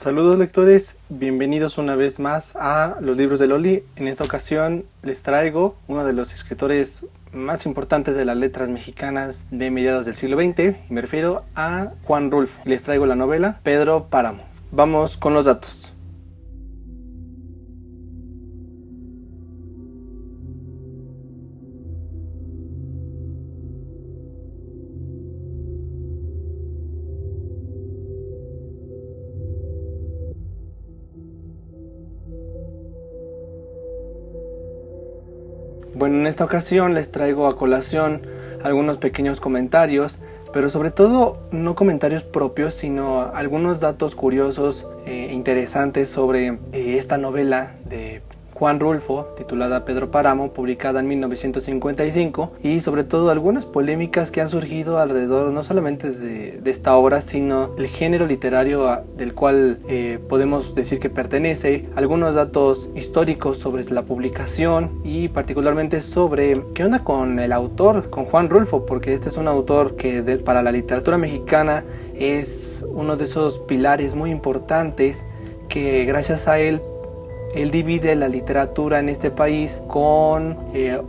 Saludos lectores, bienvenidos una vez más a Los Libros de Loli. En esta ocasión les traigo uno de los escritores más importantes de las letras mexicanas de mediados del siglo XX, y me refiero a Juan Rulfo. Les traigo la novela Pedro Páramo. Vamos con los datos. Bueno, en esta ocasión les traigo a colación algunos pequeños comentarios, pero sobre todo no comentarios propios, sino algunos datos curiosos e interesantes sobre esta novela de Juan Rulfo, titulada Pedro Páramo, publicada en 1955, y sobre todo algunas polémicas que han surgido alrededor no solamente de esta obra, sino el género literario del cual podemos decir que pertenece, algunos datos históricos sobre la publicación y particularmente sobre qué onda con el autor, con Juan Rulfo, porque este es un autor que para la literatura mexicana es uno de esos pilares muy importantes que gracias a él divide la literatura en este país con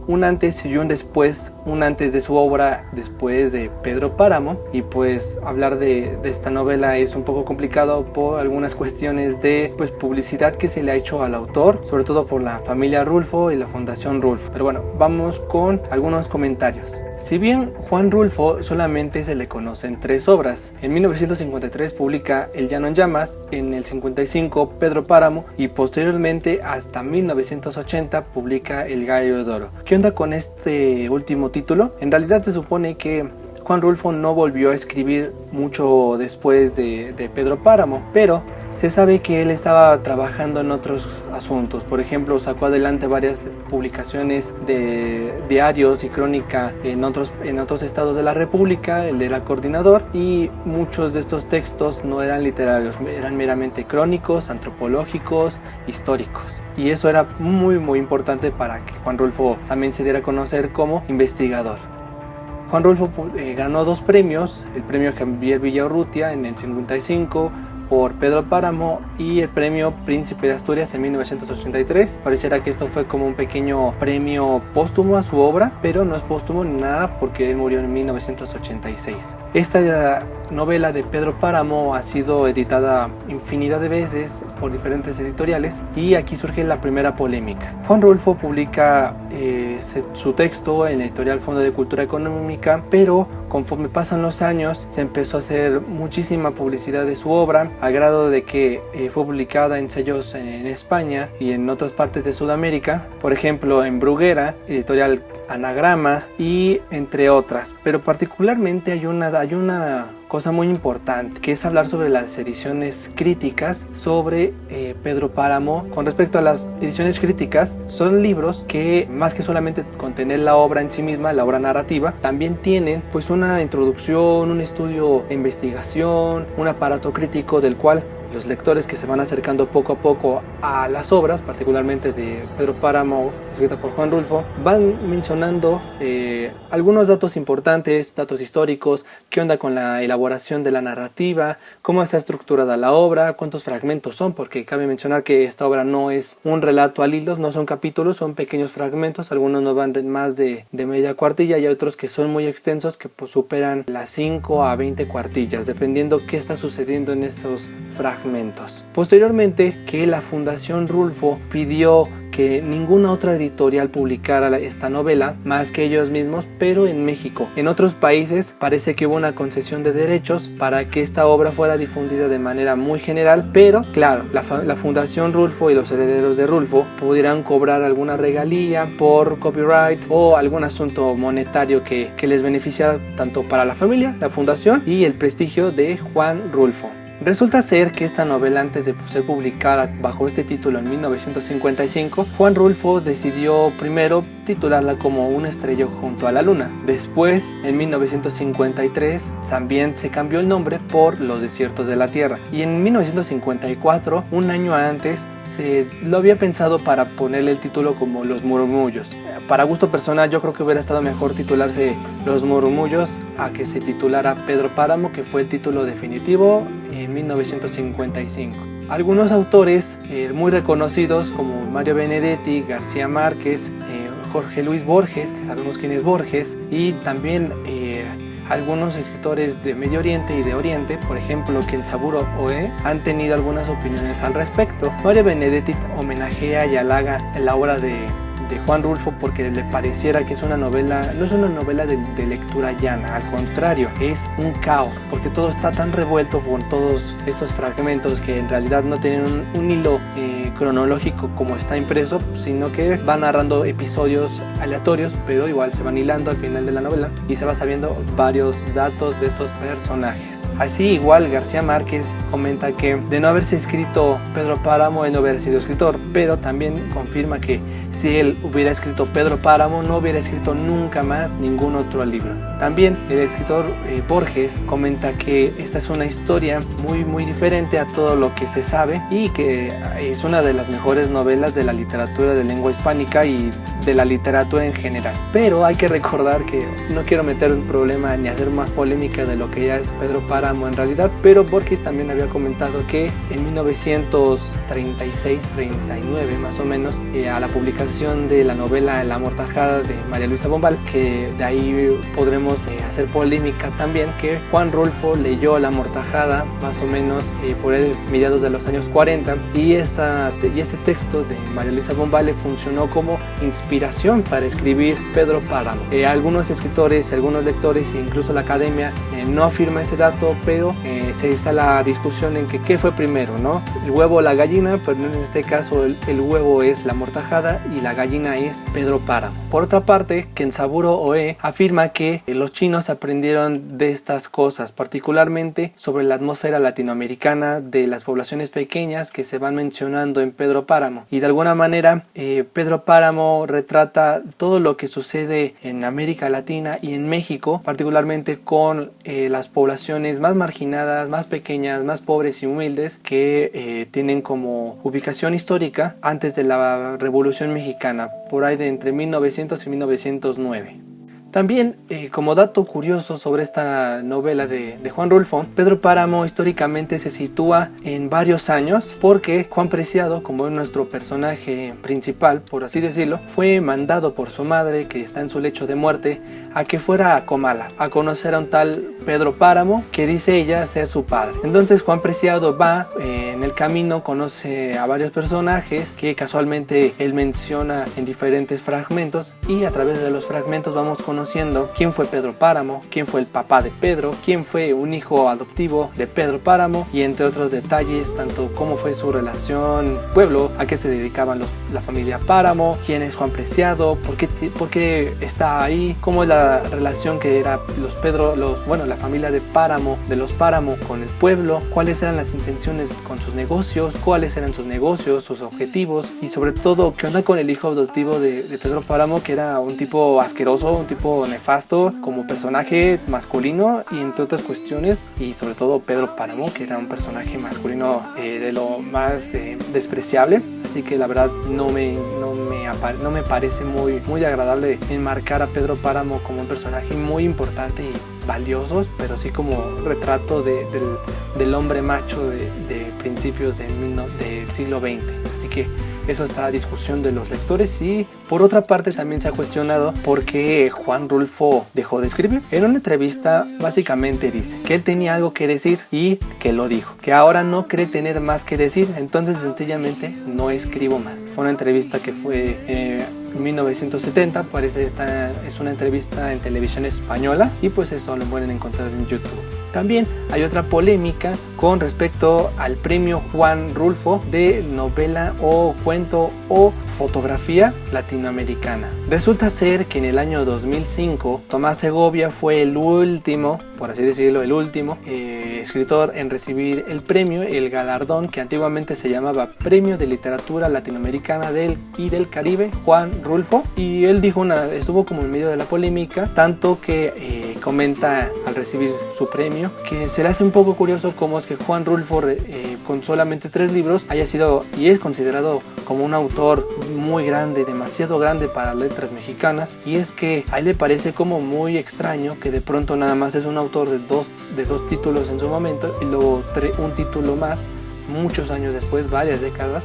un antes y un después, un antes de su obra, después de Pedro Páramo, y pues hablar de esta novela es un poco complicado por algunas cuestiones de publicidad que se le ha hecho al autor, sobre todo por la familia Rulfo y la Fundación Rulfo. Pero bueno, vamos con algunos comentarios. Si bien Juan Rulfo solamente se le conocen 3 obras, en 1953 publica El Llano en Llamas, en el 55 Pedro Páramo y posteriormente hasta 1980 publica El Gallo de Oro. ¿Qué onda con este último título? En realidad se supone que Juan Rulfo no volvió a escribir mucho después de Pedro Páramo, pero se sabe que él estaba trabajando en otros asuntos. Por ejemplo, sacó adelante varias publicaciones de diarios y crónica en otros estados de la República. Él era coordinador y muchos de estos textos no eran literarios, eran meramente crónicos, antropológicos, históricos. Y eso era muy importante para que Juan Rulfo también se diera a conocer como investigador. Juan Rulfo ganó 2 premios, el premio Javier Villaurrutia en el 55 por Pedro Páramo y el premio Príncipe de Asturias en 1983. Pareciera que esto fue como un pequeño premio póstumo a su obra, pero no es póstumo ni nada porque él murió en 1986. Esta novela de Pedro Páramo ha sido editada infinidad de veces por diferentes editoriales y aquí surge la primera polémica. Juan Rulfo publica su texto en la editorial Fondo de Cultura Económica, pero conforme pasan los años se empezó a hacer muchísima publicidad de su obra, al grado de que fue publicada en sellos en España y en otras partes de Sudamérica, por ejemplo en Bruguera, editorial Anagrama y entre otras. Pero particularmente hay una cosa muy importante, que es hablar sobre las ediciones críticas sobre Pedro Páramo. Con respecto a las ediciones críticas, son libros que más que solamente contener la obra en sí misma, la obra narrativa, también tienen una introducción, un estudio de investigación, un aparato crítico del cual los lectores que se van acercando poco a poco a las obras, particularmente de Pedro Páramo, escrita por Juan Rulfo, van mencionando algunos datos importantes, datos históricos, qué onda con la elaboración de la narrativa, cómo está estructurada la obra, cuántos fragmentos son, porque cabe mencionar que esta obra no es un relato al hilo, no son capítulos, son pequeños fragmentos, algunos no van de más de media cuartilla y hay otros que son muy extensos que superan las 5 a 20 cuartillas, dependiendo qué está sucediendo en esos fragmentos. Posteriormente, que la Fundación Rulfo pidió que ninguna otra editorial publicara esta novela más que ellos mismos, pero en México. En otros países parece que hubo una concesión de derechos para que esta obra fuera difundida de manera muy general, pero claro, la Fundación Rulfo y los herederos de Rulfo pudieran cobrar alguna regalía por copyright o algún asunto monetario que les beneficiara tanto para la familia, la fundación y el prestigio de Juan Rulfo. Resulta ser que esta novela, antes de ser publicada bajo este título en 1955, Juan Rulfo decidió primero titularla como Una estrella junto a la luna. Después, en 1953, también se cambió el nombre por Los desiertos de la tierra. Y en 1954, un año antes, se lo había pensado para ponerle el título como Los murmullos. Para gusto personal, yo creo que hubiera estado mejor titularse Los murmullos a que se titulara Pedro Páramo, que fue el título definitivo en 1955. Algunos autores muy reconocidos como Mario Benedetti, García Márquez, Jorge Luis Borges, que sabemos quién es Borges, y también algunos escritores de Medio Oriente y de Oriente, por ejemplo Kenzaburo Oe, han tenido algunas opiniones al respecto. Mario Benedetti homenajea y halaga la obra de Juan Rulfo porque le pareciera que es una novela, no es una novela de lectura llana, al contrario, es un caos, porque todo está tan revuelto con todos estos fragmentos que en realidad no tienen un hilo cronológico como está impreso, sino que va narrando episodios aleatorios, pero igual se van hilando al final de la novela y se va sabiendo varios datos de estos personajes. Así igual García Márquez comenta que de no haberse escrito Pedro Páramo, él no hubiera sido escritor, pero también confirma que si él hubiera escrito Pedro Páramo, no hubiera escrito nunca más ningún otro libro. También el escritor Borges comenta que esta es una historia muy diferente a todo lo que se sabe y que es una de las mejores novelas de la literatura de lengua hispánica y de la literatura en general. Pero hay que recordar que no quiero meter un problema ni hacer más polémica de lo que ya es Pedro Páramo en realidad, pero Borges también había comentado que en 1936-39 más o menos, a la publicación de la novela La Amortajada de María Luisa Bombal, que de ahí podremos hacer polémica también, que Juan Rulfo leyó La Amortajada más o menos por el mediados de los años 40 y este texto de María Luisa Bombal le funcionó como inspiración para escribir Pedro Páramo. Algunos escritores, algunos lectores e incluso la academia no afirma este dato, pero se está la discusión en que qué fue primero, ¿no? El huevo o la gallina, pero en este caso el huevo es La Amortajada y la gallina es Pedro Páramo. Por otra parte, Kenzaburo Oe afirma que los chinos aprendieron de estas cosas, particularmente sobre la atmósfera latinoamericana de las poblaciones pequeñas que se van mencionando en Pedro Páramo, y de alguna manera Pedro Páramo retrata todo lo que sucede en América Latina y en México, particularmente con las poblaciones más marginadas, más pequeñas, más pobres y humildes que tienen como ubicación histórica antes de la Revolución Mexicana, por ahí de entre 1900 y 1909. También, como dato curioso sobre esta novela de Juan Rulfo, Pedro Páramo históricamente se sitúa en varios años porque Juan Preciado, como es nuestro personaje principal, por así decirlo, fue mandado por su madre, que está en su lecho de muerte, a que fuera a Comala a conocer a un tal Pedro Páramo, que dice ella ser su padre. Entonces Juan Preciado va, en el camino conoce a varios personajes que casualmente él menciona en diferentes fragmentos, y a través de los fragmentos vamos conociendo quién fue Pedro Páramo, quién fue el papá de Pedro, quién fue un hijo adoptivo de Pedro Páramo, y entre otros detalles, tanto cómo fue su relación pueblo, a qué se dedicaban la familia Páramo, quién es Juan Preciado, por qué está ahí, cómo es la relación que era la familia de Páramo, de los Páramo con el pueblo, cuáles eran las intenciones con sus negocios, cuáles eran sus negocios, sus objetivos, y sobre todo qué onda con el hijo adoptivo de Pedro Páramo, que era un tipo asqueroso, un tipo nefasto como personaje masculino, y entre otras cuestiones, y sobre todo Pedro Páramo, que era un personaje masculino de lo más despreciable. Así que la verdad no me parece muy agradable enmarcar a Pedro Páramo como un personaje muy importante y valioso, pero sí como retrato del hombre macho de principios del siglo XX. Así que eso está a discusión de los lectores. Y por otra parte también se ha cuestionado por qué Juan Rulfo dejó de escribir. En una entrevista básicamente dice que él tenía algo que decir y que lo dijo, que ahora no cree tener más que decir, entonces sencillamente no escribo más. Fue una entrevista que fue en 1970, parece es una entrevista en televisión española, y pues eso lo pueden encontrar en YouTube. También hay otra polémica con respecto al premio Juan Rulfo de novela o cuento o fotografía latinoamericana. Resulta ser que en el año 2005 Tomás Segovia fue el último, por así decirlo, escritor en recibir el premio, el galardón que antiguamente se llamaba Premio de Literatura Latinoamericana y del Caribe Juan Rulfo. Y él estuvo como en medio de la polémica, tanto que comenta al recibir su premio que se le hace un poco curioso cómo es que Juan Rulfo con solamente 3 libros haya sido y es considerado como un autor muy grande, demasiado grande para letras mexicanas. Y es que a él le parece como muy extraño que de pronto nada más es un autor de dos títulos en su momento, y luego un título más muchos años después, varias décadas,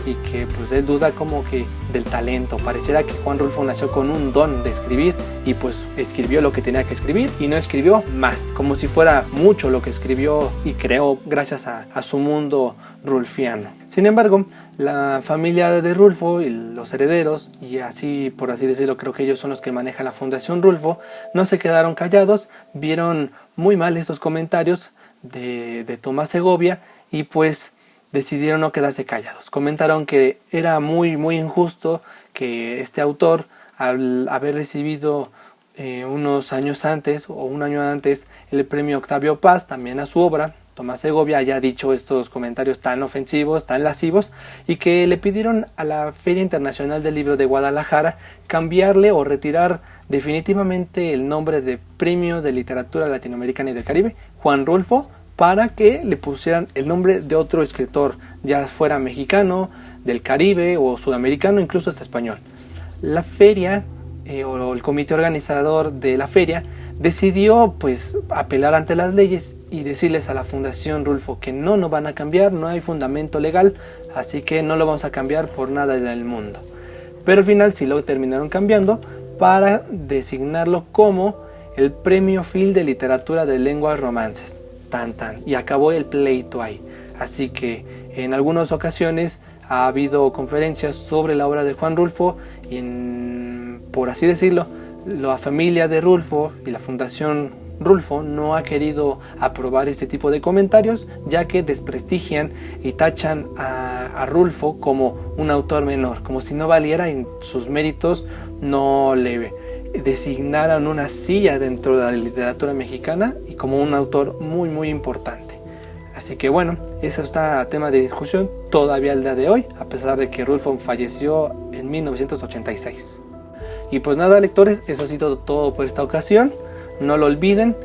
y que pues él duda como que del talento. Pareciera que Juan Rulfo nació con un don de escribir y pues escribió lo que tenía que escribir y no escribió más, como si fuera mucho lo que escribió y creó gracias a su mundo rulfiano. Sin embargo, la familia de Rulfo y los herederos, y así por así decirlo, creo que ellos son los que manejan la Fundación Rulfo, no se quedaron callados, vieron muy mal estos comentarios de Tomás Segovia y pues decidieron no quedarse callados. Comentaron que era muy injusto que este autor, al haber recibido unos años antes o un año antes el premio Octavio Paz, también a su obra, Tomás Segovia, haya dicho estos comentarios tan ofensivos, tan lascivos, y que le pidieron a la Feria Internacional del Libro de Guadalajara cambiarle o retirar definitivamente el nombre de Premio de Literatura Latinoamericana y del Caribe, Juan Rulfo, para que le pusieran el nombre de otro escritor, ya fuera mexicano, del Caribe o sudamericano, incluso hasta español. La feria o el comité organizador de la feria decidió pues apelar ante las leyes y decirles a la Fundación Rulfo que no van a cambiar, no hay fundamento legal, así que no lo vamos a cambiar por nada del mundo. Pero al final sí lo terminaron cambiando para designarlo como el Premio Phil de Literatura de Lenguas Romances. Y acabó el pleito ahí. Así que en algunas ocasiones ha habido conferencias sobre la obra de Juan Rulfo y por así decirlo, la familia de Rulfo y la Fundación Rulfo no ha querido aprobar este tipo de comentarios, ya que desprestigian y tachan a Rulfo como un autor menor, como si no valiera y sus méritos no le designaran una silla dentro de la literatura mexicana y como un autor muy importante. Así que bueno, eso está tema de discusión todavía el día de hoy, a pesar de que Rulfo falleció en 1986. Y pues nada, lectores, eso ha sido todo por esta ocasión. No lo olviden,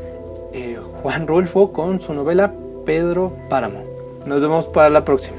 Juan Rulfo con su novela Pedro Páramo. Nos vemos para la próxima.